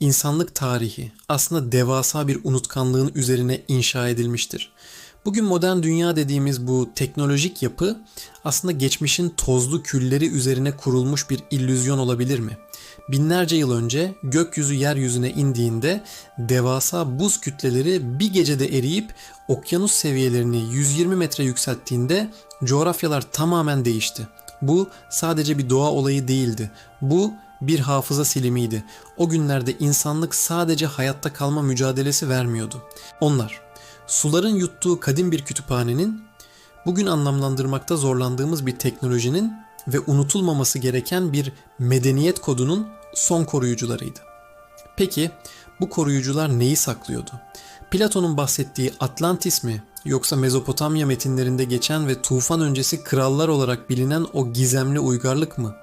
İnsanlık tarihi aslında devasa bir unutkanlığın üzerine inşa edilmiştir. Bugün modern dünya dediğimiz bu teknolojik yapı aslında geçmişin tozlu külleri üzerine kurulmuş bir illüzyon olabilir mi? Binlerce yıl önce gökyüzü yeryüzüne indiğinde devasa buz kütleleri bir gecede eriyip okyanus seviyelerini 120 metre yükselttiğinde coğrafyalar tamamen değişti. Bu sadece bir doğa olayı değildi. Bu bir hafıza silimiydi. O günlerde insanlık sadece hayatta kalma mücadelesi vermiyordu. Onlar, suların yuttuğu kadim bir kütüphanenin, bugün anlamlandırmakta zorlandığımız bir teknolojinin ve unutulmaması gereken bir medeniyet kodunun son koruyucularıydı. Peki bu koruyucular neyi saklıyordu? Platon'un bahsettiği Atlantis mi, yoksa Mezopotamya metinlerinde geçen ve tufan öncesi krallar olarak bilinen o gizemli uygarlık mı?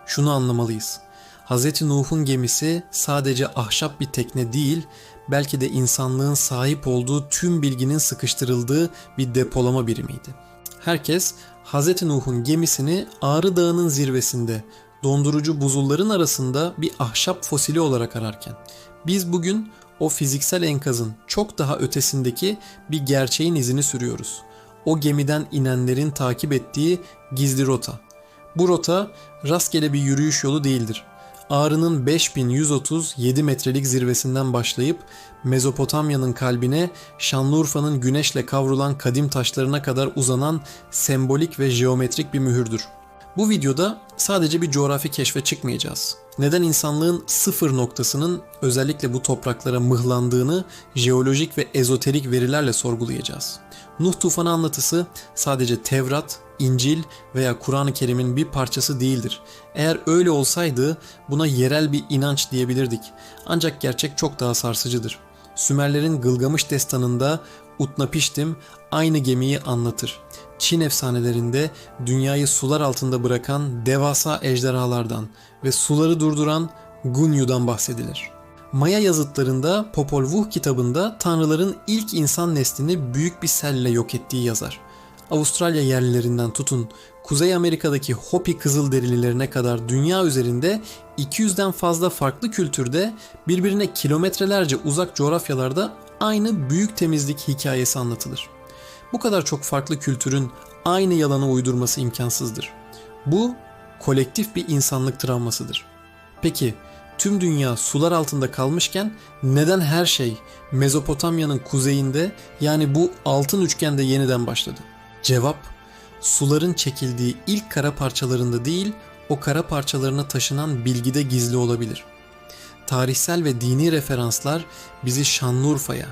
Şunu anlamalıyız. Hz. Nuh'un gemisi sadece ahşap bir tekne değil, belki de insanlığın sahip olduğu tüm bilginin sıkıştırıldığı bir depolama birimiydi. Herkes Hz. Nuh'un gemisini Ağrı Dağı'nın zirvesinde, dondurucu buzulların arasında bir ahşap fosili olarak ararken, biz bugün o fiziksel enkazın çok daha ötesindeki bir gerçeğin izini sürüyoruz. O gemiden inenlerin takip ettiği gizli rota. Bu rota rastgele bir yürüyüş yolu değildir. Ağrı'nın 5137 metrelik zirvesinden başlayıp Mezopotamya'nın kalbine, Şanlıurfa'nın güneşle kavrulan kadim taşlarına kadar uzanan sembolik ve jeometrik bir mühürdür. Bu videoda sadece bir coğrafi keşfe çıkmayacağız. Neden insanlığın sıfır noktasının özellikle bu topraklara mıhlandığını jeolojik ve ezoterik verilerle sorgulayacağız. Nuh tufanı anlatısı sadece Tevrat, İncil veya Kur'an-ı Kerim'in bir parçası değildir. Eğer öyle olsaydı buna yerel bir inanç diyebilirdik. Ancak gerçek çok daha sarsıcıdır. Sümerlerin Gılgamış destanında Utnapiştim aynı gemiyi anlatır. Çin efsanelerinde dünyayı sular altında bırakan devasa ejderhalardan ve suları durduran Gunyu'dan bahsedilir. Maya yazıtlarında Popol Vuh kitabında tanrıların ilk insan neslini büyük bir selle yok ettiği yazar. Avustralya yerlilerinden tutun Kuzey Amerika'daki Hopi Kızılderililerine kadar dünya üzerinde 200'den fazla farklı kültürde birbirine kilometrelerce uzak coğrafyalarda aynı büyük temizlik hikayesi anlatılır. Bu kadar çok farklı kültürün aynı yalanı uydurması imkansızdır. Bu kolektif bir insanlık travmasıdır. Peki tüm dünya sular altında kalmışken neden her şey Mezopotamya'nın kuzeyinde, yani bu altın üçgende yeniden başladı? Cevap, suların çekildiği ilk kara parçalarında değil, o kara parçalarına taşınan bilgide gizli olabilir. Tarihsel ve dini referanslar bizi Şanlıurfa'ya,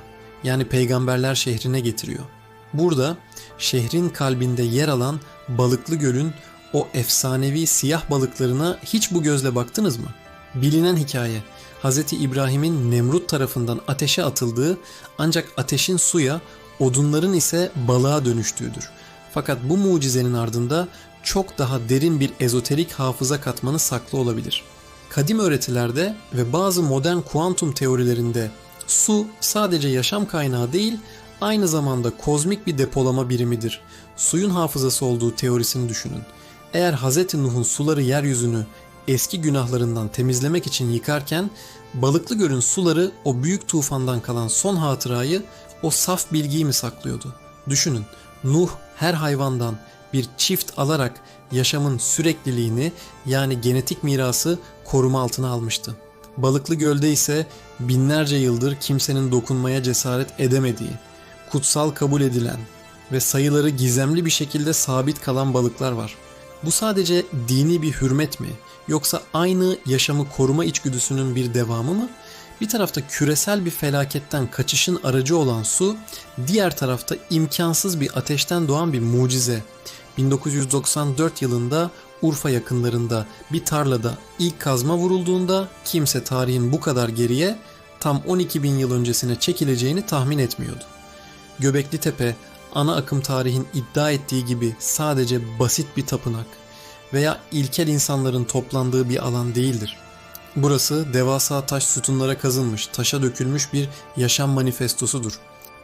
yani Peygamberler şehrine getiriyor. Burada şehrin kalbinde yer alan Balıklı Göl'ün o efsanevi siyah balıklarına hiç bu gözle baktınız mı? Bilinen hikaye, Hz. İbrahim'in Nemrut tarafından ateşe atıldığı, ancak ateşin suya, odunların ise balığa dönüştüğüdür. Fakat bu mucizenin ardında çok daha derin bir ezoterik hafıza katmanı saklı olabilir. Kadim öğretilerde ve bazı modern kuantum teorilerinde su sadece yaşam kaynağı değil, aynı zamanda kozmik bir depolama birimidir. Suyun hafızası olduğu teorisini düşünün. Eğer Hz. Nuh'un suları yeryüzünü eski günahlarından temizlemek için yıkarken, Balıklı Göl'ün suları o büyük tufandan kalan son hatırayı, o saf bilgiyi mi saklıyordu? Düşünün, Nuh her hayvandan bir çift alarak yaşamın sürekliliğini, yani genetik mirası koruma altına almıştı. Balıklı Göl'de ise binlerce yıldır kimsenin dokunmaya cesaret edemediği, kutsal kabul edilen ve sayıları gizemli bir şekilde sabit kalan balıklar var. Bu sadece dini bir hürmet mi, yoksa aynı yaşamı koruma içgüdüsünün bir devamı mı? Bir tarafta küresel bir felaketten kaçışın aracı olan su, diğer tarafta imkansız bir ateşten doğan bir mucize. 1994 yılında Urfa yakınlarında bir tarlada ilk kazma vurulduğunda kimse tarihin bu kadar geriye, tam 12 bin yıl öncesine çekileceğini tahmin etmiyordu. Göbekli Tepe, ana akım tarihin iddia ettiği gibi sadece basit bir tapınak veya ilkel insanların toplandığı bir alan değildir. Burası devasa taş sütunlara kazınmış, taşa dökülmüş bir yaşam manifestosudur.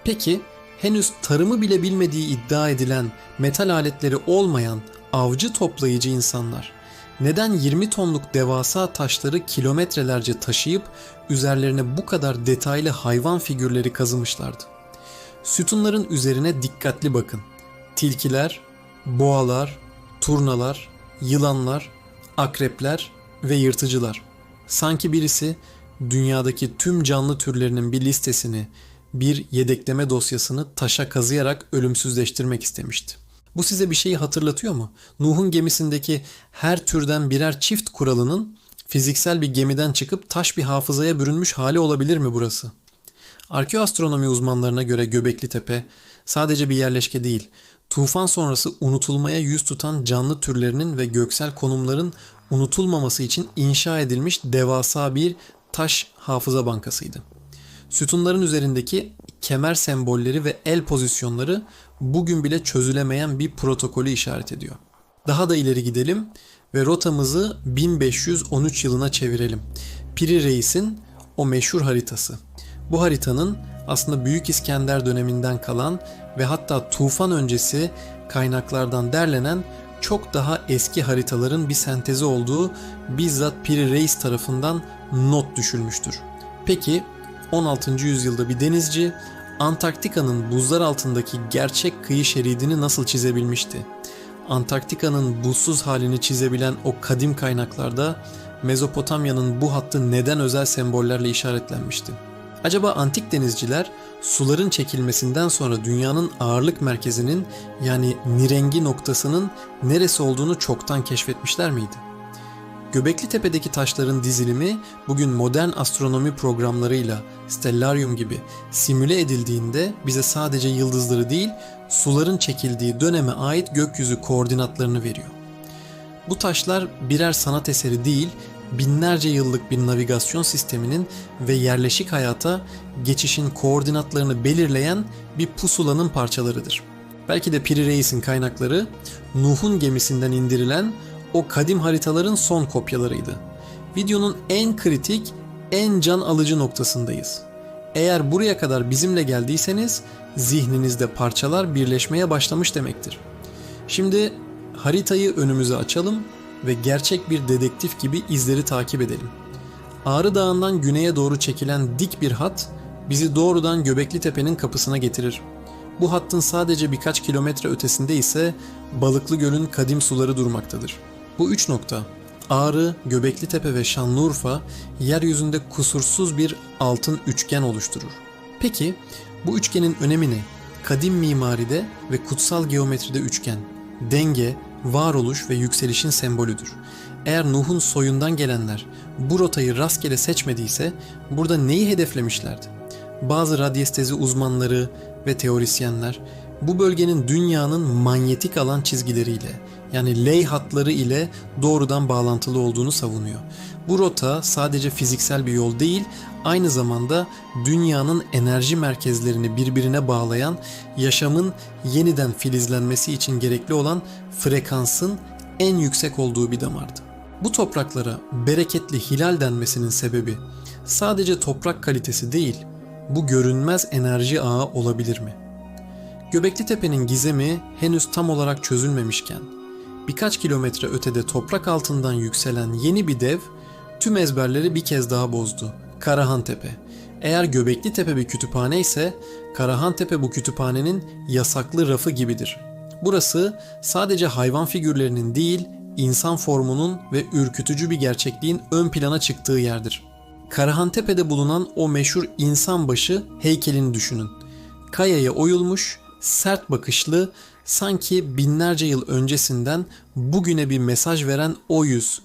Peki henüz tarımı bile bilmediği iddia edilen, metal aletleri olmayan avcı toplayıcı insanlar Neden 20 tonluk devasa taşları kilometrelerce taşıyıp üzerlerine bu kadar detaylı hayvan figürleri kazımışlardı? Sütunların üzerine dikkatli bakın. Tilkiler, boğalar, turnalar, yılanlar, akrepler ve yırtıcılar. Sanki birisi dünyadaki tüm canlı türlerinin bir listesini, bir yedekleme dosyasını taşa kazıyarak ölümsüzleştirmek istemişti. Bu size bir şeyi hatırlatıyor mu? Nuh'un gemisindeki her türden birer çift kuralının fiziksel bir gemiden çıkıp taş bir hafızaya bürünmüş hali olabilir mi burası? Arkeoastronomi uzmanlarına göre Göbekli Tepe sadece bir yerleşke değil, tufan sonrası unutulmaya yüz tutan canlı türlerinin ve göksel konumların unutulmaması için inşa edilmiş devasa bir taş hafıza bankasıydı. Sütunların üzerindeki kemer sembolleri ve el pozisyonları bugün bile çözülemeyen bir protokolü işaret ediyor. Daha da ileri gidelim ve rotamızı 1513 yılına çevirelim. Piri Reis'in o meşhur haritası. Bu haritanın aslında Büyük İskender döneminden kalan ve hatta tufan öncesi kaynaklardan derlenen çok daha eski haritaların bir sentezi olduğu bizzat Piri Reis tarafından not düşülmüştür. Peki 16. yüzyılda bir denizci Antarktika'nın buzlar altındaki gerçek kıyı şeridini nasıl çizebilmişti? Antarktika'nın buzsuz halini çizebilen o kadim kaynaklarda Mezopotamya'nın bu hattı neden özel sembollerle işaretlenmişti? Acaba antik denizciler suların çekilmesinden sonra dünyanın ağırlık merkezinin yani nirengi noktasının neresi olduğunu çoktan keşfetmişler miydi? Göbekli Tepe'deki taşların dizilimi bugün modern astronomi programlarıyla Stellarium gibi simüle edildiğinde bize sadece yıldızları değil, suların çekildiği döneme ait gökyüzü koordinatlarını veriyor. Bu taşlar birer sanat eseri değil, binlerce yıllık bir navigasyon sisteminin ve yerleşik hayata geçişin koordinatlarını belirleyen bir pusulanın parçalarıdır. Belki de Piri Reis'in kaynakları Nuh'un gemisinden indirilen o kadim haritaların son kopyalarıydı. Videonun en kritik, en can alıcı noktasındayız. Eğer buraya kadar bizimle geldiyseniz zihninizde parçalar birleşmeye başlamış demektir. Şimdi haritayı önümüze açalım ve gerçek bir dedektif gibi izleri takip edelim. Ağrı Dağı'ndan güneye doğru çekilen dik bir hat bizi doğrudan Göbekli Tepe'nin kapısına getirir. Bu hattın sadece birkaç kilometre ötesinde ise Balıklı Göl'ün kadim suları durmaktadır. Bu üç nokta Ağrı, Göbekli Tepe ve Şanlıurfa yeryüzünde kusursuz bir altın üçgen oluşturur. Peki bu üçgenin önemi ne? Kadim mimaride ve kutsal geometride üçgen, denge, varoluş ve yükselişin sembolüdür. Eğer Nuh'un soyundan gelenler bu rotayı rastgele seçmediyse burada neyi hedeflemişlerdi? Bazı radyestezi uzmanları ve teorisyenler bu bölgenin dünyanın manyetik alan çizgileriyle yani ley hatları ile doğrudan bağlantılı olduğunu savunuyor. Bu rota sadece fiziksel bir yol değil, aynı zamanda dünyanın enerji merkezlerini birbirine bağlayan, yaşamın yeniden filizlenmesi için gerekli olan frekansın en yüksek olduğu bir damardı. Bu topraklara bereketli hilal denmesinin sebebi sadece toprak kalitesi değil, bu görünmez enerji ağı olabilir mi? Göbekli Tepe'nin gizemi henüz tam olarak çözülmemişken, birkaç kilometre ötede toprak altından yükselen yeni bir dev tüm ezberleri bir kez daha bozdu. Karahan Tepe. Eğer Göbekli Tepe bir kütüphane ise Karahan Tepe bu kütüphanenin yasaklı rafı gibidir. Burası sadece hayvan figürlerinin değil, insan formunun ve ürkütücü bir gerçekliğin ön plana çıktığı yerdir. Karahan Tepe'de bulunan o meşhur insan başı heykelini düşünün. Kayaya oyulmuş, sert bakışlı, sanki binlerce yıl öncesinden bugüne bir mesaj veren o yüz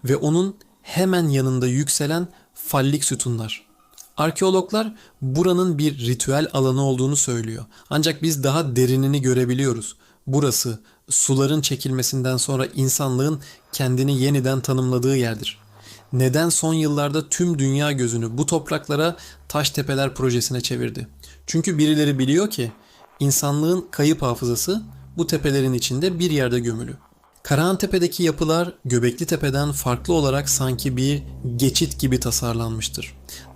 ve onun hemen yanında yükselen fallik sütunlar. Arkeologlar buranın bir ritüel alanı olduğunu söylüyor. Ancak biz daha derinini görebiliyoruz. Burası suların çekilmesinden sonra insanlığın kendini yeniden tanımladığı yerdir. Neden son yıllarda tüm dünya gözünü bu topraklara Taştepeler projesine çevirdi? Çünkü birileri biliyor ki insanlığın kayıp hafızası bu tepelerin içinde bir yerde gömülü. Karahantepe'deki yapılar Göbekli Tepe'den farklı olarak sanki bir geçit gibi tasarlanmıştır.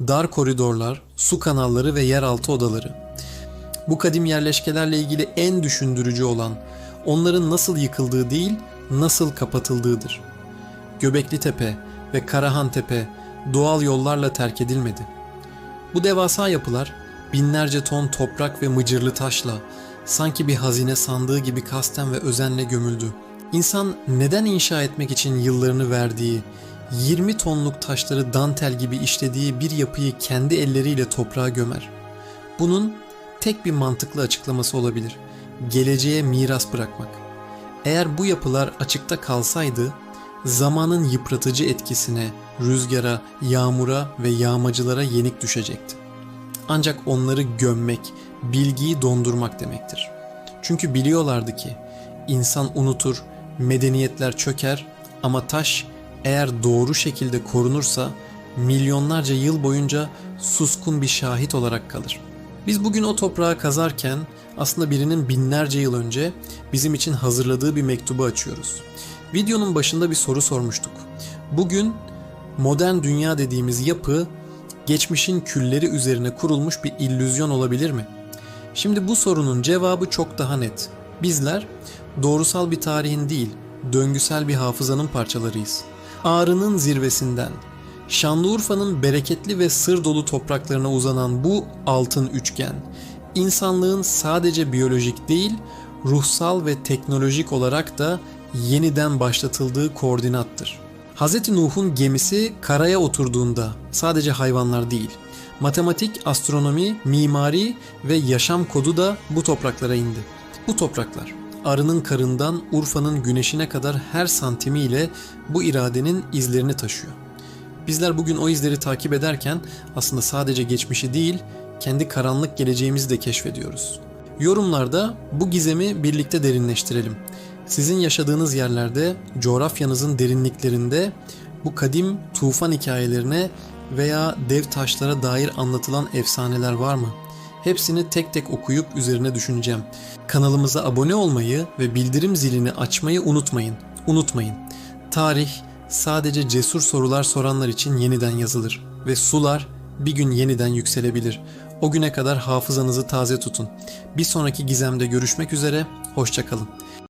Dar koridorlar, su kanalları ve yeraltı odaları. Bu kadim yerleşkelerle ilgili en düşündürücü olan onların nasıl yıkıldığı değil, nasıl kapatıldığıdır. Göbekli Tepe ve Karahan Tepe doğal yollarla terk edilmedi. Bu devasa yapılar binlerce ton toprak ve mıcırlı taşla sanki bir hazine sandığı gibi kasten ve özenle gömüldü. İnsan neden inşa etmek için yıllarını verdiği, 20 tonluk taşları dantel gibi işlediği bir yapıyı kendi elleriyle toprağa gömer? Bunun tek bir mantıklı açıklaması olabilir: geleceğe miras bırakmak. Eğer bu yapılar açıkta kalsaydı, zamanın yıpratıcı etkisine, rüzgara, yağmura ve yağmacılara yenik düşecekti. Ancak onları gömmek, bilgiyi dondurmak demektir. Çünkü biliyorlardı ki insan unutur, medeniyetler çöker ama taş eğer doğru şekilde korunursa milyonlarca yıl boyunca suskun bir şahit olarak kalır. Biz bugün o toprağı kazarken aslında birinin binlerce yıl önce bizim için hazırladığı bir mektubu açıyoruz. Videonun başında bir soru sormuştuk. Bugün modern dünya dediğimiz yapı geçmişin külleri üzerine kurulmuş bir illüzyon olabilir mi? Şimdi bu sorunun cevabı çok daha net. Bizler doğrusal bir tarihin değil, döngüsel bir hafızanın parçalarıyız. Ağrı'nın zirvesinden Şanlıurfa'nın bereketli ve sır dolu topraklarına uzanan bu altın üçgen, insanlığın sadece biyolojik değil, ruhsal ve teknolojik olarak da yeniden başlatıldığı koordinattır. Hz. Nuh'un gemisi karaya oturduğunda sadece hayvanlar değil, matematik, astronomi, mimari ve yaşam kodu da bu topraklara indi. Bu topraklar, Arı'nın karından Urfa'nın güneşine kadar her santimiyle bu iradenin izlerini taşıyor. Bizler bugün o izleri takip ederken aslında sadece geçmişi değil, kendi karanlık geleceğimizi de keşfediyoruz. Yorumlarda bu gizemi birlikte derinleştirelim. Sizin yaşadığınız yerlerde, coğrafyanızın derinliklerinde bu kadim tufan hikayelerine veya dev taşlara dair anlatılan efsaneler var mı? Hepsini tek tek okuyup üzerine düşüneceğim. Kanalımıza abone olmayı ve bildirim zilini açmayı unutmayın. Unutmayın. Tarih sadece cesur sorular soranlar için yeniden yazılır ve sular bir gün yeniden yükselebilir. O güne kadar hafızanızı taze tutun. Bir sonraki gizemde görüşmek üzere, hoşça kalın.